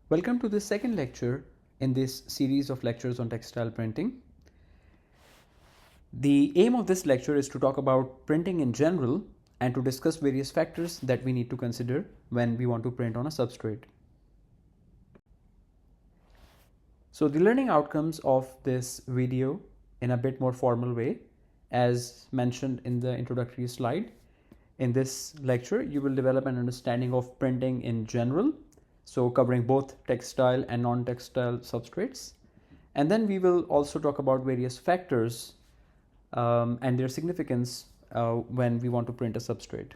Welcome to the second lecture in this series of lectures on textile printing. The aim of this lecture is to talk about printing in general and to discuss various factors that we need to consider when we want to print on a substrate. So the learning outcomes of this video in a bit more formal way, as mentioned in the introductory slide. In this lecture, you will develop an understanding of printing in general, so covering both textile and non-textile substrates. And then we will also talk about various factors and their significance when we want to print a substrate.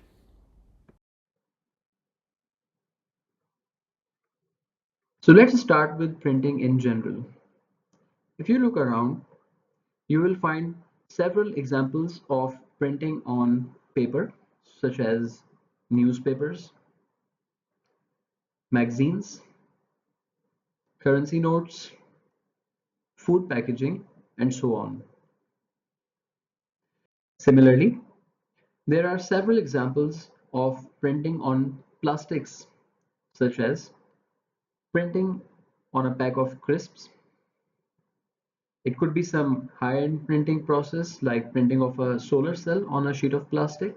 So let's start with printing in general. If you look around, you will find several examples of printing on paper, such as newspapers, magazines, currency notes, food packaging, and so on. Similarly, there are several examples of printing on plastics, such as printing on a pack of crisps. It could be some high-end printing process like printing of a solar cell on a sheet of plastic.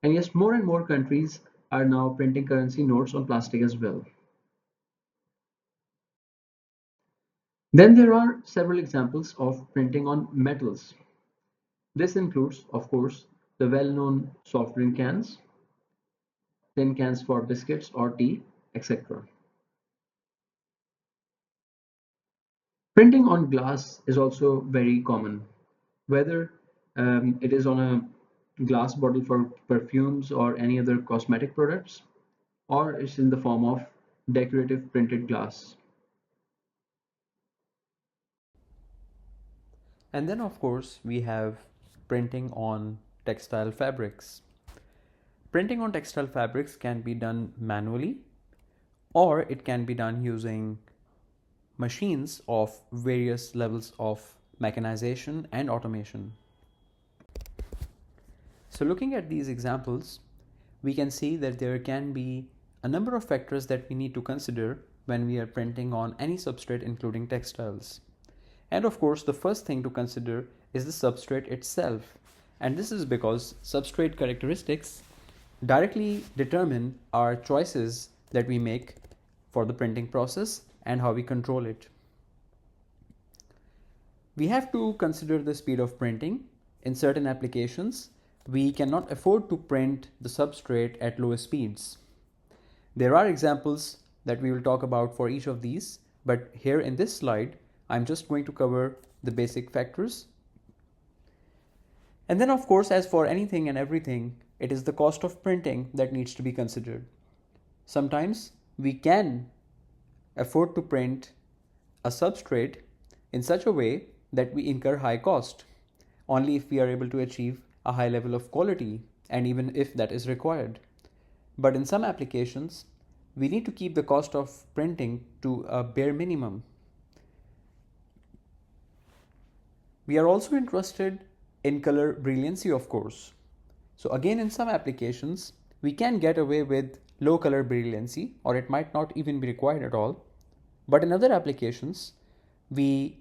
And yes, more and more countries are now printing currency notes on plastic as well. Then there are several examples of printing on metals. This includes, of course, the well-known soft drink cans, tin cans for biscuits or tea, etc. Printing on glass is also very common, whether it is on a glass bottle for perfumes or any other cosmetic products, or it's in the form of decorative printed glass. And then, of course, we have printing on textile fabrics. Printing on textile fabrics can be done manually, or it can be done using machines of various levels of mechanization and automation. So looking at these examples, we can see that there can be a number of factors that we need to consider when we are printing on any substrate, including textiles. And of course, the first thing to consider is the substrate itself. And this is because substrate characteristics directly determine our choices that we make for the printing process and how we control it. We have to consider the speed of printing. In certain applications, we cannot afford to print the substrate at lower speeds. There are examples that we will talk about for each of these, but here in this slide, I'm just going to cover the basic factors. And then, of course, as for anything and everything, it is the cost of printing that needs to be considered. Sometimes we can afford to print a substrate in such a way that we incur high cost, only if we are able to achieve a high level of quality, and even if that is required. But in some applications, we need to keep the cost of printing to a bare minimum. We are also interested in color brilliancy, of course. So again, in some applications, we can get away with low color brilliancy, or it might not even be required at all. But in other applications, we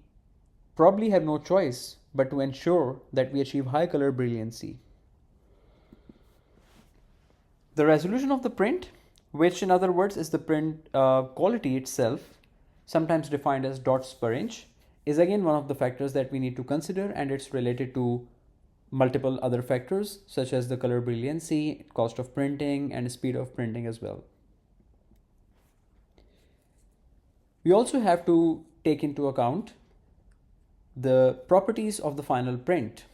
probably have no choice but to ensure that we achieve high color brilliancy. The resolution of the print, which in other words is the print quality itself, sometimes defined as dots per inch, is again one of the factors that we need to consider, and it's related to multiple other factors such as the color brilliancy, cost of printing, and speed of printing as well. We also have to take into account the properties of the final print,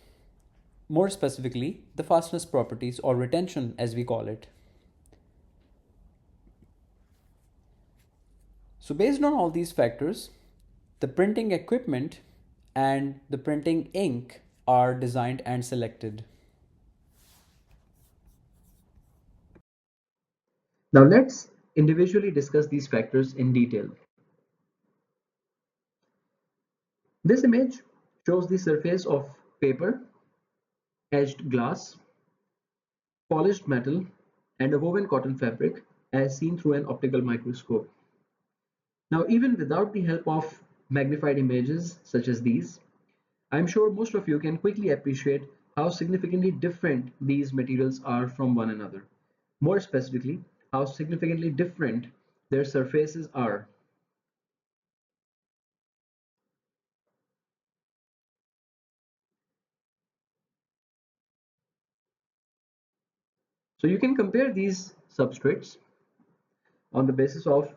more specifically the fastness properties, or retention as we call it. So based on all these factors, the printing equipment and the printing ink are designed and selected. Now let's individually discuss these factors in detail. This image shows the surface of paper, edged glass, polished metal, and a woven cotton fabric as seen through an optical microscope. Now, even without the help of magnified images such as these, I'm sure most of you can quickly appreciate how significantly different these materials are from one another. More specifically, how significantly different their surfaces are. So you can compare these substrates on the basis of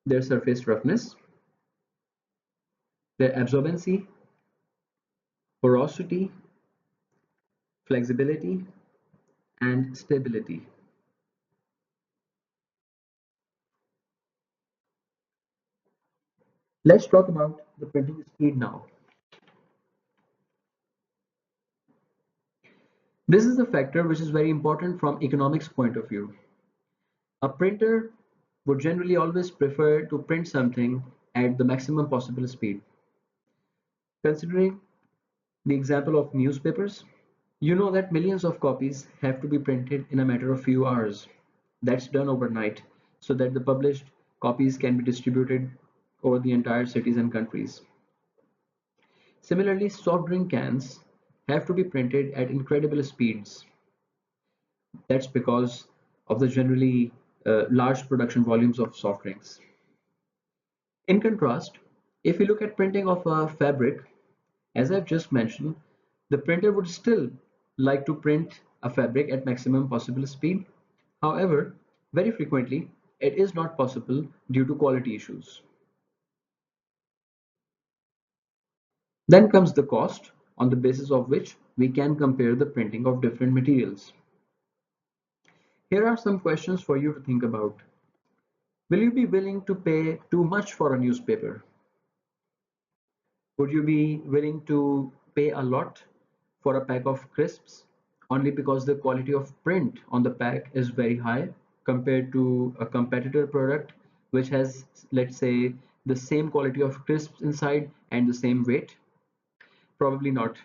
their surface roughness, their absorbency, porosity, flexibility, and stability. Let's talk about the printing speed now. This is a factor which is very important from economics point of view. A printer would generally always prefer to print something at the maximum possible speed. Considering the example of newspapers, you know that millions of copies have to be printed in a matter of few hours. That's done overnight so that the published copies can be distributed over the entire cities and countries. Similarly, soft drink cans have to be printed at incredible speeds. That's because of the generally large production volumes of soft drinks. In contrast, if you look at printing of a fabric, as I've just mentioned, the printer would still like to print a fabric at maximum possible speed. However, very frequently, it is not possible due to quality issues. Then comes the cost, on the basis of which we can compare the printing of different materials. Here are some questions for you to think about. Will you be willing to pay too much for a newspaper? Would you be willing to pay a lot for a pack of crisps only because the quality of print on the pack is very high compared to a competitor product which has, let's say, the same quality of crisps inside and the same weight? Probably not.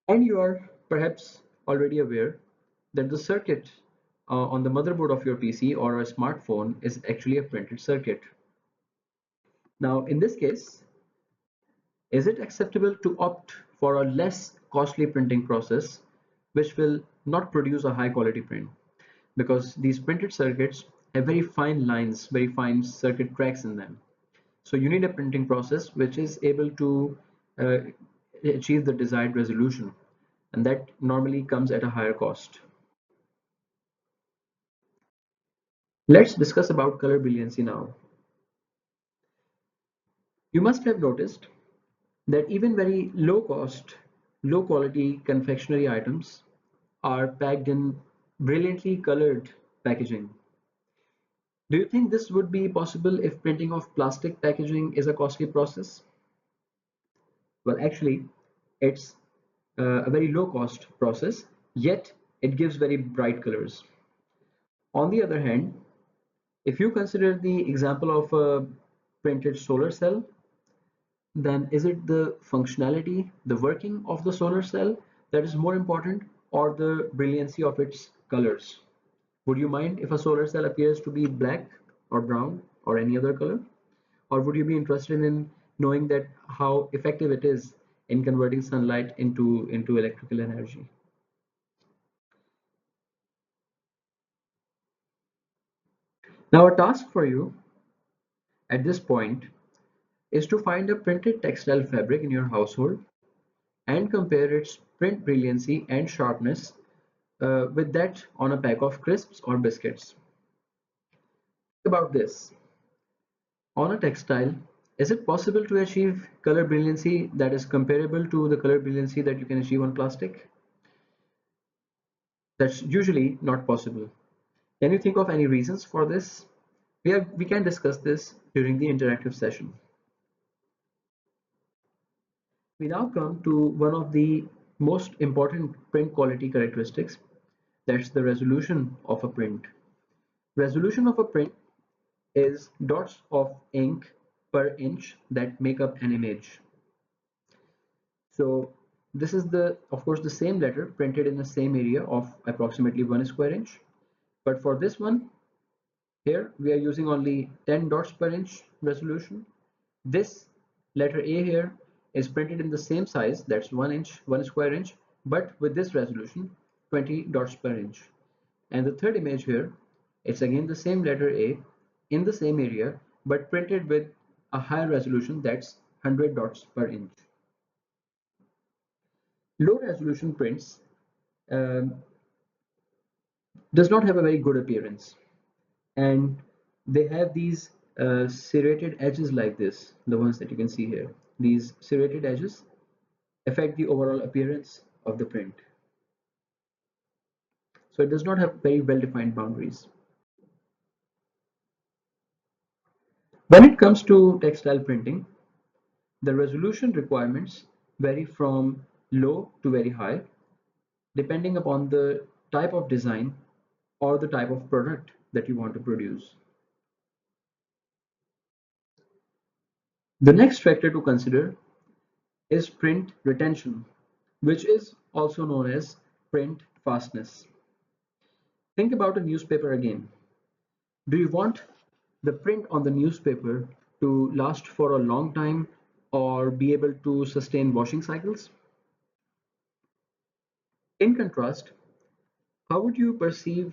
And you are perhaps already aware that the circuit on the motherboard of your PC or a smartphone is actually a printed circuit. Now, in this case, is it acceptable to opt for a less costly printing process which will not produce a high quality print? Because these printed circuits have very fine lines, very fine circuit tracks in them. So you need a printing process which is able to uh, achieve the desired resolution, and that normally comes at a higher cost. Let's discuss about color brilliancy now. You must have noticed that even very low cost, low quality confectionery items are packed in brilliantly colored packaging. Do you think this would be possible if printing of plastic packaging is a costly process? Well, actually, it's a very low cost process, yet it gives very bright colors. On the other hand, if you consider the example of a printed solar cell, then is it the functionality, the working of the solar cell that is more important, or the brilliancy of its colors? Would you mind if a solar cell appears to be black or brown or any other color? Or would you be interested in knowing that how effective it is in converting sunlight into electrical energy? Now, a task for you at this point is to find a printed textile fabric in your household and compare its print brilliancy and sharpness with that on a pack of crisps or biscuits. Think about this. On a textile, is it possible to achieve color brilliancy that is comparable to the color brilliancy that you can achieve on plastic? That's usually not possible. Can you think of any reasons for this? We can discuss this during the interactive session. We now come to one of the most important print quality characteristics, that's the resolution of a print. Resolution of a print is dots of ink per inch that make up an image. So this is of course, the same letter printed in the same area of approximately 1 square inch. But for this one, Here we are using only 10 dots per inch resolution. This letter A here is printed in the same size, that's 1 inch, 1 square inch, but with this resolution, 20 dots per inch. And the third image here, it's again the same letter A in the same area, but printed with a higher resolution, that's 100 dots per inch. Low resolution prints um, does not have a very good appearance, and they have these serrated edges like this, the ones that you can see here. These serrated edges affect the overall appearance of the print. So it does not have very well-defined boundaries. When it comes to textile printing, the resolution requirements vary from low to very high, depending upon the type of design or the type of product that you want to produce. The next factor to consider is print retention, which is also known as print fastness. Think about a newspaper again. Do you want the print on the newspaper to last for a long time or be able to sustain washing cycles? In contrast, how would you perceive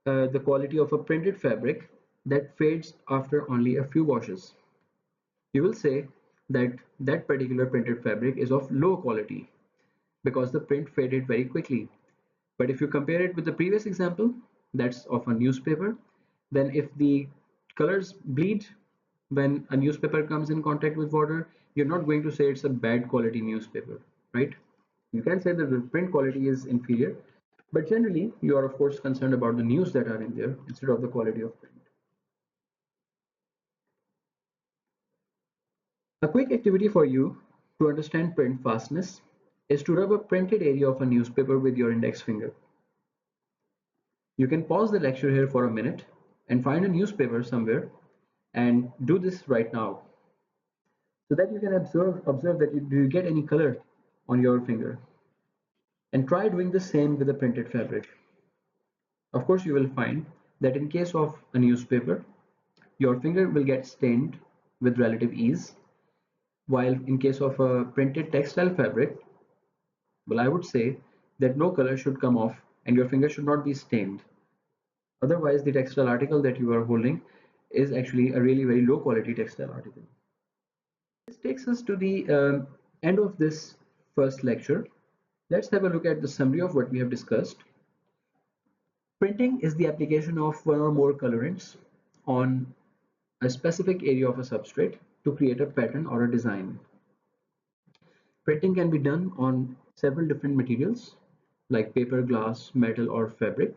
the quality of a printed fabric that fades after only a few washes? You will say that that particular printed fabric is of low quality because the print faded very quickly. But if you compare it with the previous example, that's of a newspaper, then if the colors bleed when a newspaper comes in contact with water, you're not going to say it's a bad quality newspaper, right? You can say that the print quality is inferior, but generally you are of course concerned about the news that are in there instead of the quality of print. A quick activity for you to understand print fastness is to rub a printed area of a newspaper with your index finger. You can pause the lecture here for a minute and find a newspaper somewhere and do this right now so that you can observe that do you get any color on your finger, and try doing the same with the printed fabric. Of course, you will find that in case of a newspaper, your finger will get stained with relative ease, while in case of a printed textile fabric, well, I would say that no color should come off and your finger should not be stained. Otherwise, the textile article that you are holding is actually a really very low quality textile article. This takes us to the end of this first lecture. Let's have a look at the summary of what we have discussed. Printing is the application of one or more colorants on a specific area of a substrate to create a pattern or a design. Printing can be done on several different materials like paper, glass, metal, or fabric.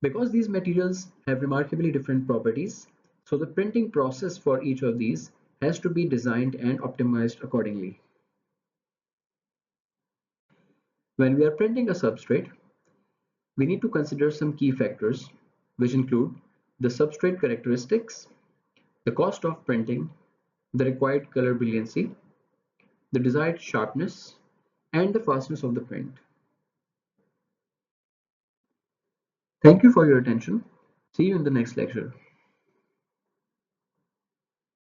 Because these materials have remarkably different properties, so the printing process for each of these has to be designed and optimized accordingly. When we are printing a substrate, we need to consider some key factors, which include the substrate characteristics, the cost of printing, the required color brilliancy, the desired sharpness, and the fastness of the print. Thank you for your attention. See you in the next lecture.